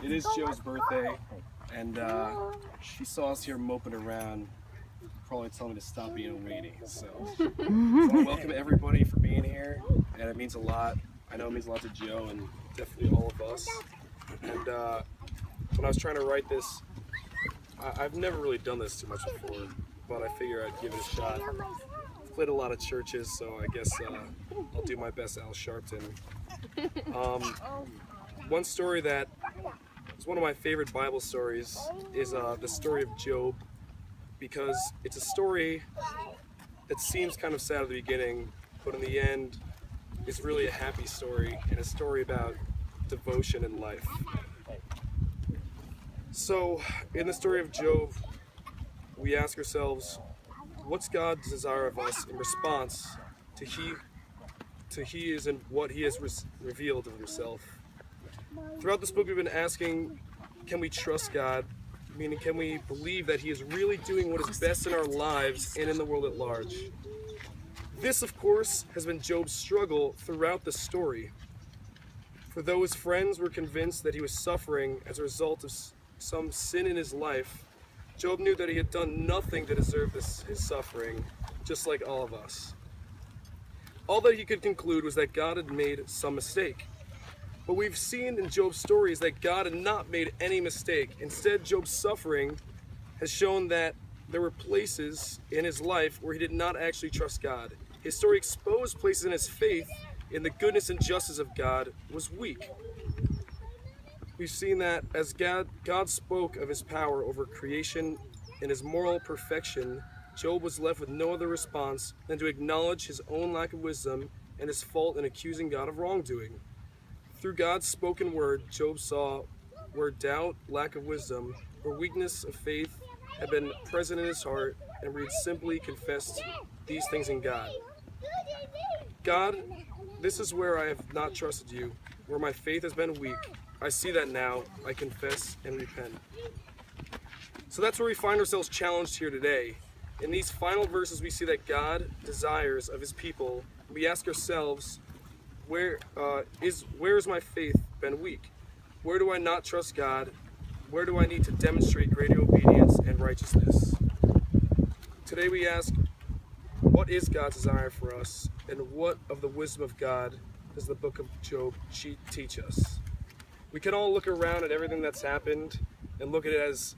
It is Joe's birthday, and she saw us here moping around, probably telling me to stop being a weenie. So I want to welcome everybody for being here, and it means a lot. I know it means a lot to Joe and definitely all of us. And when I was trying to write this, I've never really done this too much before, but I figure I'd give it a shot. I've played a lot of churches, so I guess I'll do my best Al Sharpton. One story that is one of my favorite Bible stories is the story of Job, because it's a story that seems kind of sad at the beginning, but in the end is really a happy story, and a story about devotion in life. So in the story of Job, we ask ourselves, what's God's desire of us in response to he is and what he has revealed of himself? Throughout this book we've been asking, can we trust God? Meaning, can we believe that he is really doing what is best in our lives and in the world at large? This, of course, has been Job's struggle throughout the story. For though his friends were convinced that he was suffering as a result of some sin in his life, Job knew that he had done nothing to deserve his suffering, just like all of us. All that he could conclude was that God had made some mistake. What we've seen in Job's story is that God had not made any mistake. Instead, Job's suffering has shown that there were places in his life where he did not actually trust God. His story exposed places in his faith in the goodness and justice of God was weak. We've seen that as God spoke of his power over creation and his moral perfection, Job was left with no other response than to acknowledge his own lack of wisdom and his fault in accusing God of wrongdoing. Through God's spoken word, Job saw where doubt, lack of wisdom, or weakness of faith had been present in his heart, and where he simply confessed these things in God. God, this is where I have not trusted you, where my faith has been weak. I see that now. I confess and repent. So that's where we find ourselves challenged here today. In these final verses, we see that God desires of his people. We ask ourselves, where has my faith been weak? Where do I not trust God? Where do I need to demonstrate greater obedience and righteousness? Today we ask, what is God's desire for us, and what of the wisdom of God does the book of Job teach us? We can all look around at everything that's happened and look at it as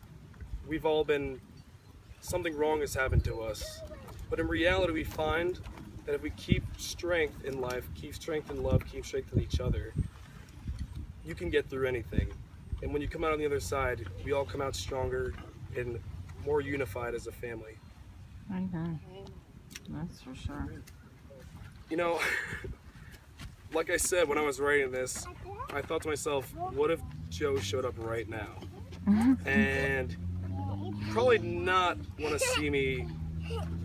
something wrong has happened to us. But in reality, we find that if we keep strength in life, keep strength in love, keep strength in each other, you can get through anything. And when you come out on the other side, we all come out stronger and more unified as a family. I know. That's for sure. You know, like I said, when I was writing this, I thought to myself, what if Joe showed up right now? And probably not want to see me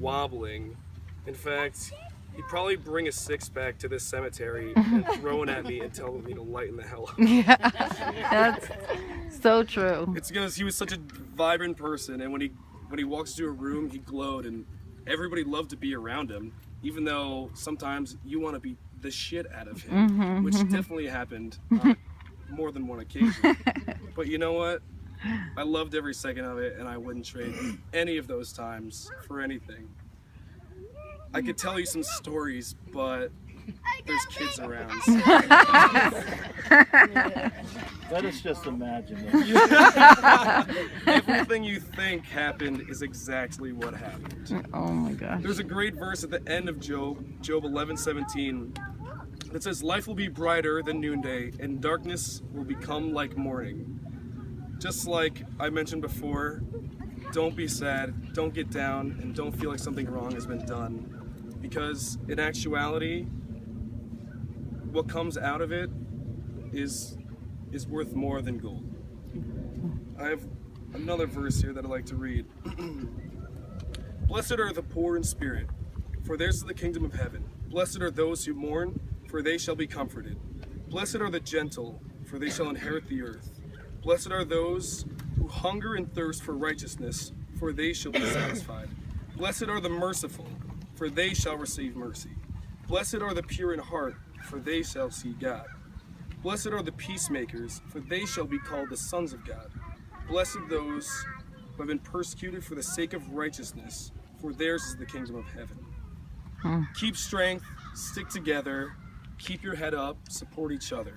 wobbling. In fact, he'd probably bring a six-pack to this cemetery and throw it at me and tell me to lighten the hell up. Yeah, that's so true. It's because he was such a vibrant person, and when he walks into a room, he glowed, and everybody loved to be around him, even though sometimes you want to beat the shit out of him, which definitely happened on more than one occasion. But you know what? I loved every second of it, and I wouldn't trade any of those times for anything. I could tell you some stories, but there's kids around. So. Let us just imagine it. Everything you think happened is exactly what happened. Oh my gosh. There's a great verse at the end of Job 11:17, that says, "Life will be brighter than noonday, and darkness will become like morning." Just like I mentioned before, don't be sad, don't get down, and don't feel like something wrong has been done. Because in actuality, what comes out of it is worth more than gold. I have another verse here that I'd like to read. "Blessed are the poor in spirit, for theirs is the kingdom of heaven. Blessed are those who mourn, for they shall be comforted. Blessed are the gentle, for they shall inherit the earth. Blessed are those who hunger and thirst for righteousness, for they shall be satisfied. Blessed are the merciful, for they shall receive mercy. Blessed are the pure in heart, for they shall see God. Blessed are the peacemakers, for they shall be called the sons of God. Blessed those who have been persecuted for the sake of righteousness, for theirs is the kingdom of heaven. Keep strength, stick together, keep your head up, support each other.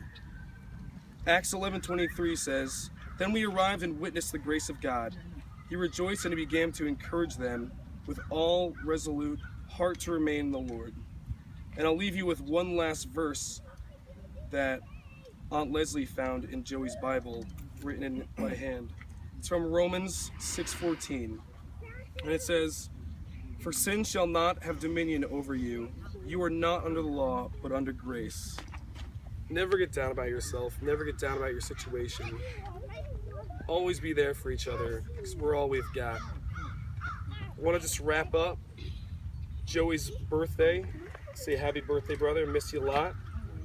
Acts 11:23 says, Then we arrived and witnessed the grace of God. He rejoiced and he began to encourage them with all resolute heart to remain in the Lord. And I'll leave you with one last verse that Aunt Leslie found in Joey's Bible, written in by hand. It's from Romans 6:14. And it says, For sin shall not have dominion over you. You are not under the law, but under grace. Never get down about yourself. Never get down about your situation. Always be there for each other, because we're all we've got. I want to just wrap up Joey's birthday. Say happy birthday, brother. Miss you a lot.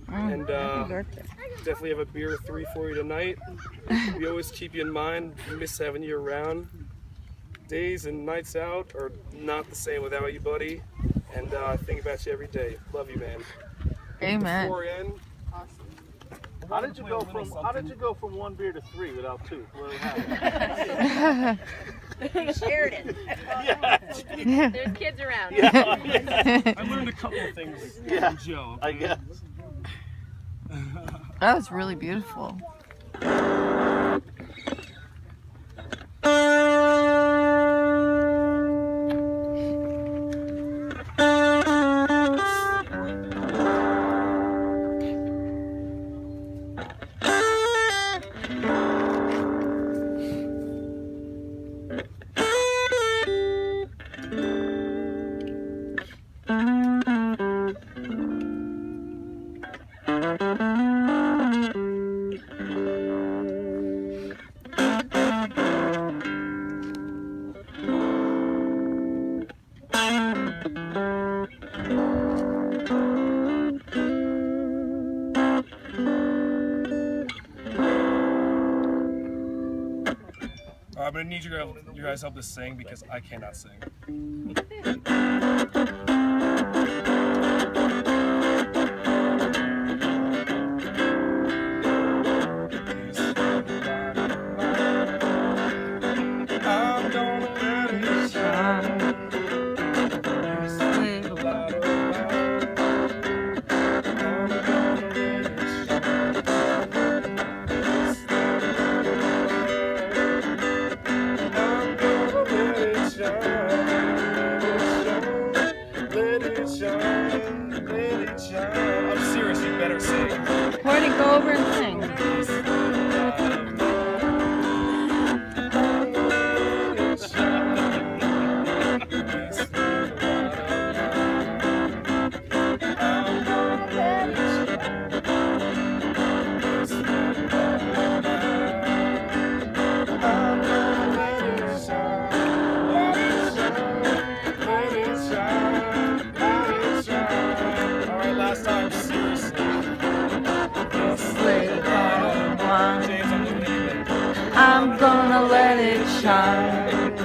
And definitely have a beer or three for you tonight. We always keep you in mind. We miss having you around. Days and nights out are not the same without you, buddy. And I think about you every day. Love you, man. Amen. Before we end, How did you go from one beer to three without two? What happened? We shared it. Yeah. There's kids around. Yeah. I learned a couple of things from Joe. I guess. That was really beautiful. I'm gonna need you guys help us sing because I cannot sing. I'm serious, you better sing. Cordy, go over and sing. Alright, last time, seriously. I'm gonna let it shine.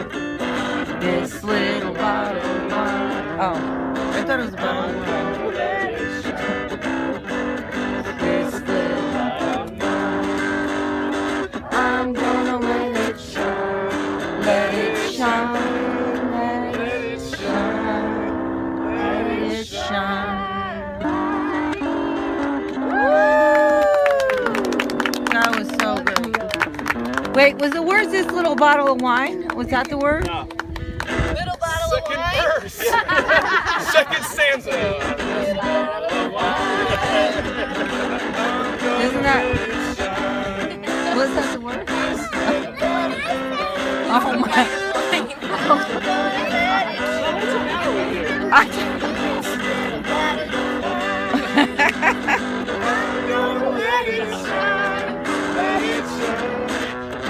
This little bottle of wine. Oh, I thought it was a bottle of wine. This little bottle of wine. I'm gonna let it shine. Let it shine. Let it shine. Let it shine. Woo! That was so good. Wait, where's this little bottle of wine? Was that the word? No. Little bottle of Second wine. verse. Second stanza. Isn't that? Was that the word? Oh my!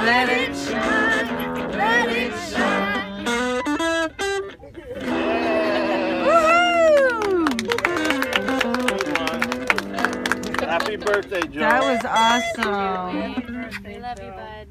Let it shine, let it shine. Woohoo! Happy birthday, Joe. That was awesome. We love you, bud.